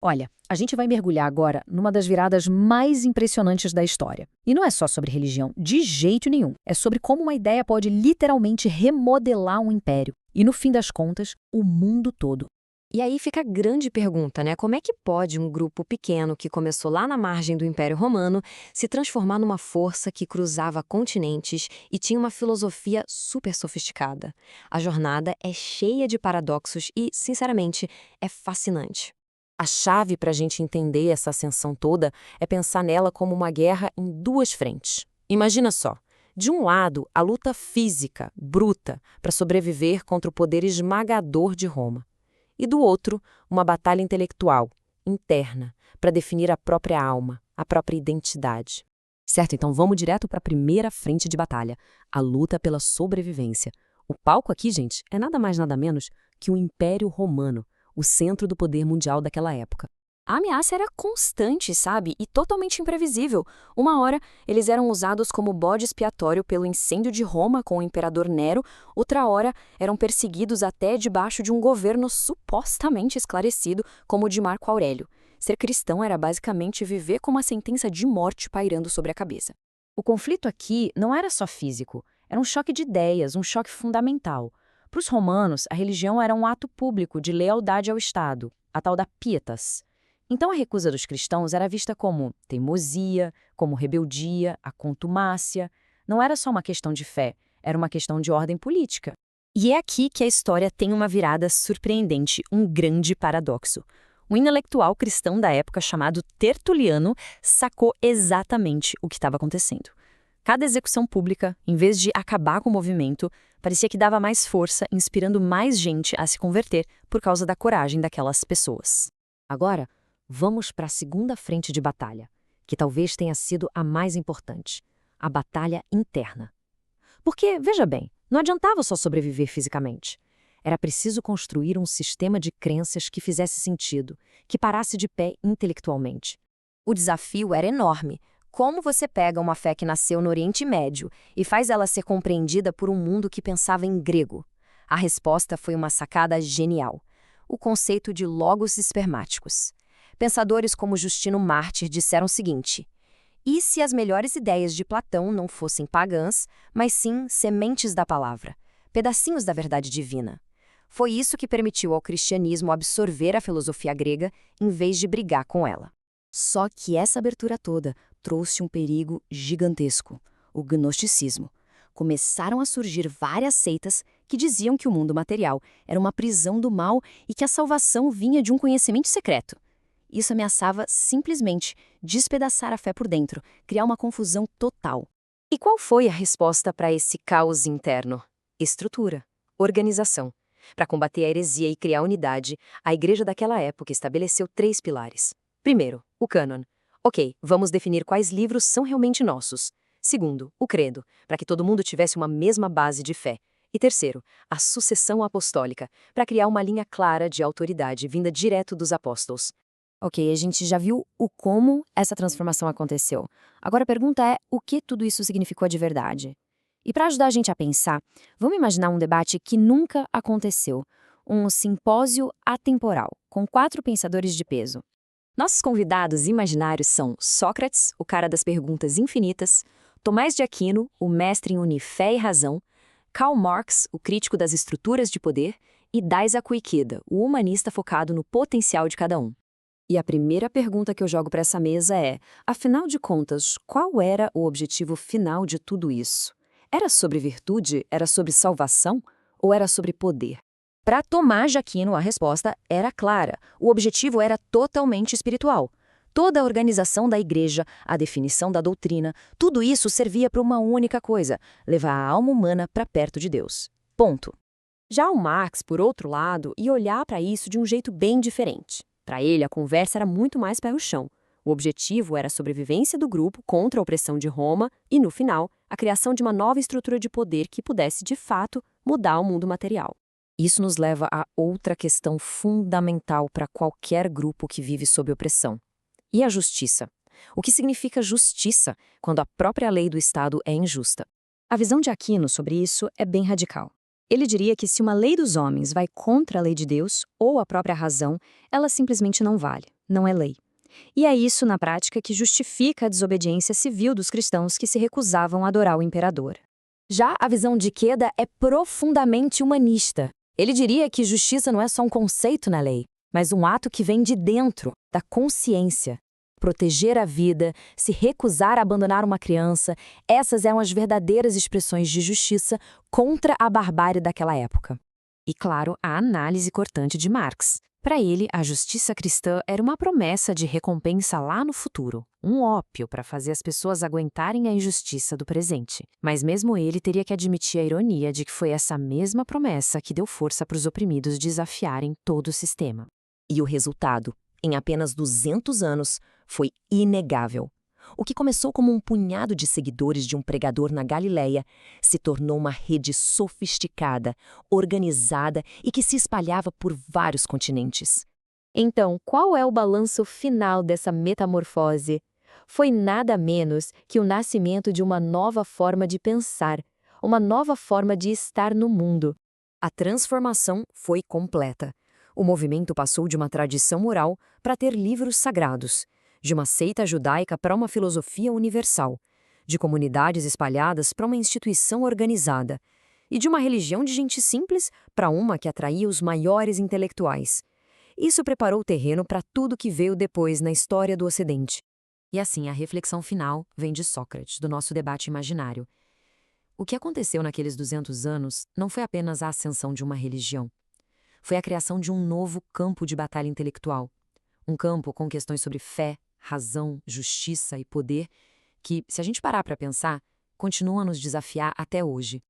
Olha, a gente vai mergulhar agora numa das viradas mais impressionantes da história. E não é só sobre religião, de jeito nenhum. É sobre como uma ideia pode literalmente remodelar um império. E no fim das contas, o mundo todo. E aí fica a grande pergunta, né? Como é que pode um grupo pequeno que começou lá na margem do Império Romano se transformar numa força que cruzava continentes e tinha uma filosofia super sofisticada? A jornada é cheia de paradoxos e, sinceramente, é fascinante. A chave para a gente entender essa ascensão toda é pensar nela como uma guerra em duas frentes. Imagina só. De um lado, a luta física, bruta, para sobreviver contra o poder esmagador de Roma. E do outro, uma batalha intelectual, interna, para definir a própria alma, a própria identidade. Certo, então vamos direto para a primeira frente de batalha, a luta pela sobrevivência. O palco aqui, gente, é nada mais nada menos que o Império Romano, o centro do poder mundial daquela época. A ameaça era constante, sabe? E totalmente imprevisível. Uma hora, eles eram usados como bode expiatório pelo incêndio de Roma com o imperador Nero, outra hora, eram perseguidos até debaixo de um governo supostamente esclarecido, como o de Marco Aurélio. Ser cristão era basicamente viver com uma sentença de morte pairando sobre a cabeça. O conflito aqui não era só físico, era um choque de ideias, um choque fundamental. Para os romanos, a religião era um ato público de lealdade ao Estado, a tal da pietas. Então a recusa dos cristãos era vista como teimosia, como rebeldia, a contumácia. Não era só uma questão de fé, era uma questão de ordem política. E é aqui que a história tem uma virada surpreendente, um grande paradoxo. Um intelectual cristão da época chamado Tertuliano sacou exatamente o que estava acontecendo. Cada execução pública, em vez de acabar com o movimento, parecia que dava mais força, inspirando mais gente a se converter por causa da coragem daquelas pessoas. Agora, vamos para a segunda frente de batalha, que talvez tenha sido a mais importante, a batalha interna. Porque, veja bem, não adiantava só sobreviver fisicamente. Era preciso construir um sistema de crenças que fizesse sentido, que parasse de pé intelectualmente. O desafio era enorme. Como você pega uma fé que nasceu no Oriente Médio e faz ela ser compreendida por um mundo que pensava em grego? A resposta foi uma sacada genial: o conceito de logos espermáticos. Pensadores como Justino Mártir disseram o seguinte: e se as melhores ideias de Platão não fossem pagãs, mas sim sementes da palavra, pedacinhos da verdade divina? Foi isso que permitiu ao cristianismo absorver a filosofia grega em vez de brigar com ela. Só que essa abertura toda trouxe um perigo gigantesco: o gnosticismo. Começaram a surgir várias seitas que diziam que o mundo material era uma prisão do mal e que a salvação vinha de um conhecimento secreto. Isso ameaçava simplesmente despedaçar a fé por dentro, criar uma confusão total. E qual foi a resposta para esse caos interno? Estrutura, organização. Para combater a heresia e criar unidade, a igreja daquela época estabeleceu 3 pilares. Primeiro, o cânon. Ok, vamos definir quais livros são realmente nossos. Segundo, o credo, para que todo mundo tivesse uma mesma base de fé. E terceiro, a sucessão apostólica, para criar uma linha clara de autoridade vinda direto dos apóstolos. Ok, a gente já viu o como essa transformação aconteceu. Agora a pergunta é, o que tudo isso significou de verdade? E para ajudar a gente a pensar, vamos imaginar um debate que nunca aconteceu. Um simpósio atemporal, com 4 pensadores de peso. Nossos convidados imaginários são Sócrates, o cara das perguntas infinitas, Tomás de Aquino, o mestre em unir fé e razão, Karl Marx, o crítico das estruturas de poder, e Daisaku Ikeda, o humanista focado no potencial de cada um. E a primeira pergunta que eu jogo para essa mesa é, afinal de contas, qual era o objetivo final de tudo isso? Era sobre virtude? Era sobre salvação? Ou era sobre poder? Para Tomás de Aquino, a resposta era clara. O objetivo era totalmente espiritual. Toda a organização da igreja, a definição da doutrina, tudo isso servia para uma única coisa: levar a alma humana para perto de Deus. Ponto. Já o Marx, por outro lado, ia olhar para isso de um jeito bem diferente. Para ele, a conversa era muito mais pé no chão. O objetivo era a sobrevivência do grupo contra a opressão de Roma e, no final, a criação de uma nova estrutura de poder que pudesse, de fato, mudar o mundo material. Isso nos leva a outra questão fundamental para qualquer grupo que vive sob opressão. E a justiça? O que significa justiça quando a própria lei do Estado é injusta? A visão de Aquino sobre isso é bem radical. Ele diria que se uma lei dos homens vai contra a lei de Deus, ou a própria razão, ela simplesmente não vale, não é lei. E é isso, na prática, que justifica a desobediência civil dos cristãos que se recusavam a adorar o imperador. Já a visão de Queda é profundamente humanista. Ele diria que justiça não é só um conceito na lei, mas um ato que vem de dentro, da consciência. Proteger a vida, se recusar a abandonar uma criança, essas eram as verdadeiras expressões de justiça contra a barbárie daquela época. E, claro, a análise cortante de Marx. Para ele, a justiça cristã era uma promessa de recompensa lá no futuro, um ópio para fazer as pessoas aguentarem a injustiça do presente. Mas mesmo ele teria que admitir a ironia de que foi essa mesma promessa que deu força para os oprimidos desafiarem todo o sistema. E o resultado, em apenas 200 anos, foi inegável. O que começou como um punhado de seguidores de um pregador na Galileia se tornou uma rede sofisticada, organizada e que se espalhava por vários continentes. Então, qual é o balanço final dessa metamorfose? Foi nada menos que o nascimento de uma nova forma de pensar, uma nova forma de estar no mundo. A transformação foi completa. O movimento passou de uma tradição oral para ter livros sagrados, de uma seita judaica para uma filosofia universal, de comunidades espalhadas para uma instituição organizada, e de uma religião de gente simples para uma que atraía os maiores intelectuais. Isso preparou o terreno para tudo que veio depois na história do Ocidente. E assim, a reflexão final vem de Sócrates, do nosso debate imaginário. O que aconteceu naqueles 200 anos não foi apenas a ascensão de uma religião. Foi a criação de um novo campo de batalha intelectual. Um campo com questões sobre fé, razão, justiça e poder que, se a gente parar para pensar, continuam a nos desafiar até hoje.